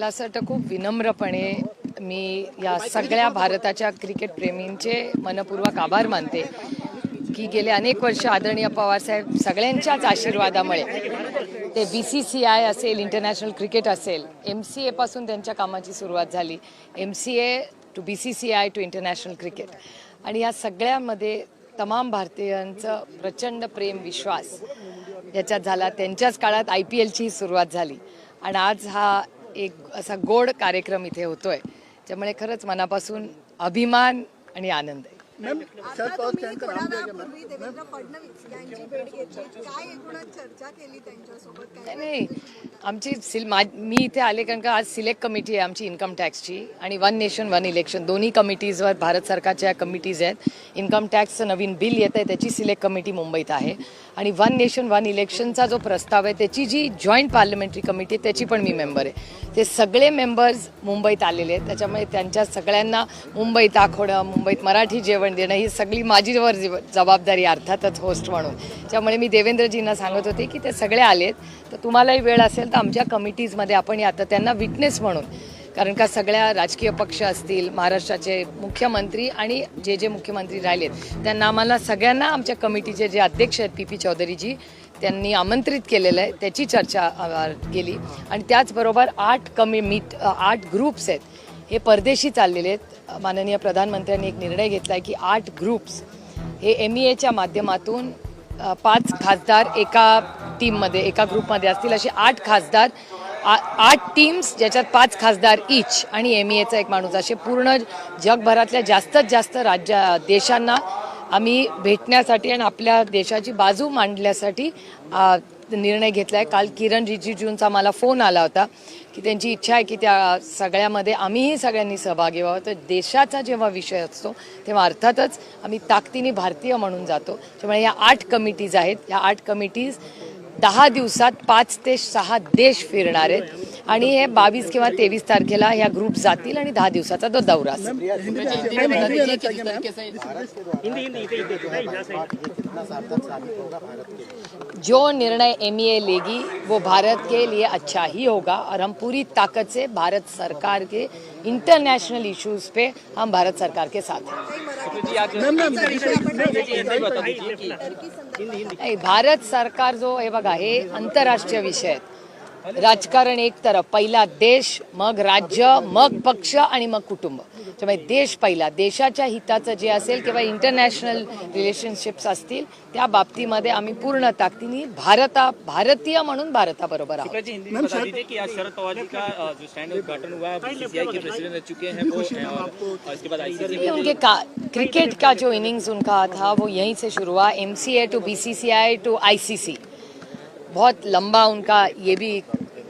मला असं वाटतं खूप विनम्रपणे मी या सगळ्या भारताच्या क्रिकेट प्रेमींचे मनपूर्वक आभार मानते की गेले अनेक वर्ष आदरणीय पवारसाहेब सगळ्यांच्याच आशीर्वादामुळे ते BCCI असेल, इंटरनॅशनल क्रिकेट असेल, MCA पासून त्यांच्या कामाची सुरुवात झाली, MCA to BCCI to international cricket, आणि या सगळ्यामध्ये तमाम भारतीयांचं प्रचंड प्रेम विश्वास याच्यात झाला. त्यांच्याच काळात IPLची सुरुवात झाली आणि आज हा एक असा गोड कार्यक्रम इथे होतोय, त्यामुळे खरंच मनापासून अभिमान आणि आनंद आहे. नाही, आमची मी इथे आले कारण का आज सिलेक्ट कमिटी आहे आमची इन्कम टॅक्सची, आणि वन नेशन वन इलेक्शन दोन्ही कमिटीजवर भारत सरकारच्या कमिटीज आहेत. इन्कम टॅक्सचं नवीन बिल येत आहे त्याची सिलेक्ट कमिटी मुंबईत आहे, आणि वन नेशन वन इलेक्शनचा जो प्रस्ताव आहे त्याची जी जॉईंट पार्लमेंटरी कमिटी त्याची पण मी मेंबर आहे. ते सगळे मेंबर्स मुंबईत आलेले आहेत, त्याच्यामुळे त्यांच्या सगळ्यांना मुंबईत दाखवणं, मुंबईत मराठी जेवण देणं ही सगळी माझीवर जबाबदारी अर्थातच होस्ट म्हणून. त्यामुळे मी देवेंद्रजींना सांगत होते की ते सगळे आलेत, तर तुम्हालाही वेळ असेल तर आमच्या कमिटीजमध्ये आपण या, तर त्यांना विटनेस म्हणून, कारण का सगळ्या राजकीय पक्ष असतील, महाराष्ट्राचे मुख्यमंत्री आणि जे मुख्यमंत्री राहिलेत त्यांना आम्हाला सगळ्यांना आमच्या कमिटीचे जे अध्यक्ष आहेत PP चौधरीजी त्यांनी आमंत्रित केलेलं आहे, त्याची चर्चा केली. आणि त्याचबरोबर 8 ग्रुप्स आहेत हे परदेशी चाललेले आहेत. माननीय प्रधानमंत्र्यांनी एक निर्णय घेतला आहे की 8 ग्रुप्स हे MEAच्या माध्यमातून 5 खासदार एका टीममध्ये एका ग्रुपमध्ये असतील, असे 8 खासदार 8 टीम्स ज्याच्यात 5 खासदार इच आणि MEAचा एक माणूस, असे पूर्ण जगभरातल्या जास्तीत जास्त देशांना आम्ही भेटण्यासाठी आणि आपल्या देशाची बाजू मांडण्यासाठी निर्णय घेतला आहे. काल किरण रिजिजूंचा मला फोन आला होता की त्यांची इच्छा आहे की त्या सगळ्यामध्ये आम्हीही सगळ्यांनी सहभागी व्हावं. तर देशाचा जेव्हा विषय असतो तेव्हा अर्थातच आम्ही ताकदीने भारतीय म्हणून जातो. त्यामुळे या 8 कमिटीज आहेत, या 8 कमिटीज 10 दिवसात 5 ते 6 देश फिरणार आहेत, आणि हे 22 किंवा 23 तारखेला ह्या ग्रुप जातील आणि 10 दिवसाचा तो दौरा असेल. जो निर्णय MEA लेगी वो भारत के लिए अच्छा ही होगा, और हम पूरी ताकत से भारत सरकार के इंटरनेशनल इश्यूज पे हम भारत सरकार के साथ हैं. भारत सरकार जो हे बघा, हे आंतरराष्ट्रीय विषय आहेत. राजकारण एक तरफ, पहिला देश, मग राज्य, मग पक्ष आणि मग कुटुंब. त्यामुळे देश पहिला, देशाच्या हिताचं जे असेल किंवा इंटरनॅशनल रिलेशनशिप्स असतील त्या बाबतीमध्ये आम्ही पूर्ण ताकदीने भारतीय म्हणून भारताबरोबर आहोत. उनके क्रिकेट का जो इनिंग्स उनका था वो यहीं से शुरू हुआ. MCA to BCCI to ICC, बहुत लंबा उनका ये भी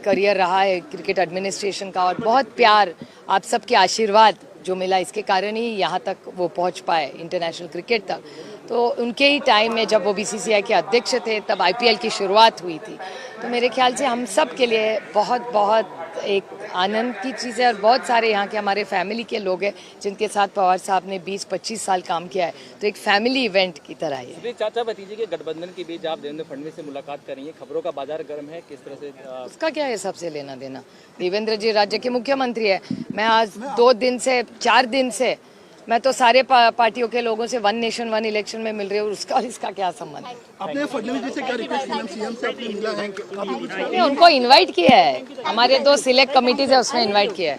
करियर रहा है क्रिकेट एडमिनिस्ट्रेशन का, और बहुत प्यार, आप सबके आशीर्वाद जो मिला इसके कारण ही यहाँ तक वो पहुँच पाए इंटरनेशनल क्रिकेट तक. तो उनके ही टाइम में जब वो BCCI के अध्यक्ष थे तब IPL की शुरुआत हुई थी. तो मेरे ख्याल से हम सब के लिए बहुत बहुत एक आनंद की चीज़ है, और बहुत सारे यहाँ के हमारे फैमिली के लोग हैं जिनके साथ पवार साहब ने 20-25 साल काम किया है, तो एक फैमिली इवेंट की तरह है. चाचा भतीजे के गठबंधन के बीच आप देवेंद्र फडणवीस से मुलाकात कर रही हैं, खबरों का बाजार गर्म है, किस तरह से उसका क्या है सबसे लेना देना? देवेंद्र जी राज्य के मुख्यमंत्री है. मैं आज 4 दिन से मैं तो सारे पार्टियों के लोगों से वन नेशन वन इलेक्शन में मिल रही हूँ, उसका और इसका क्या संबंध है? आपने फडणवीस जी से क्या रिक्वेस्ट की? CM से आपने मिला है? उनको इनवाइट किया है, हमारे 2 सिलेक्ट कमिटीज है उसमें इनवाइट किया है.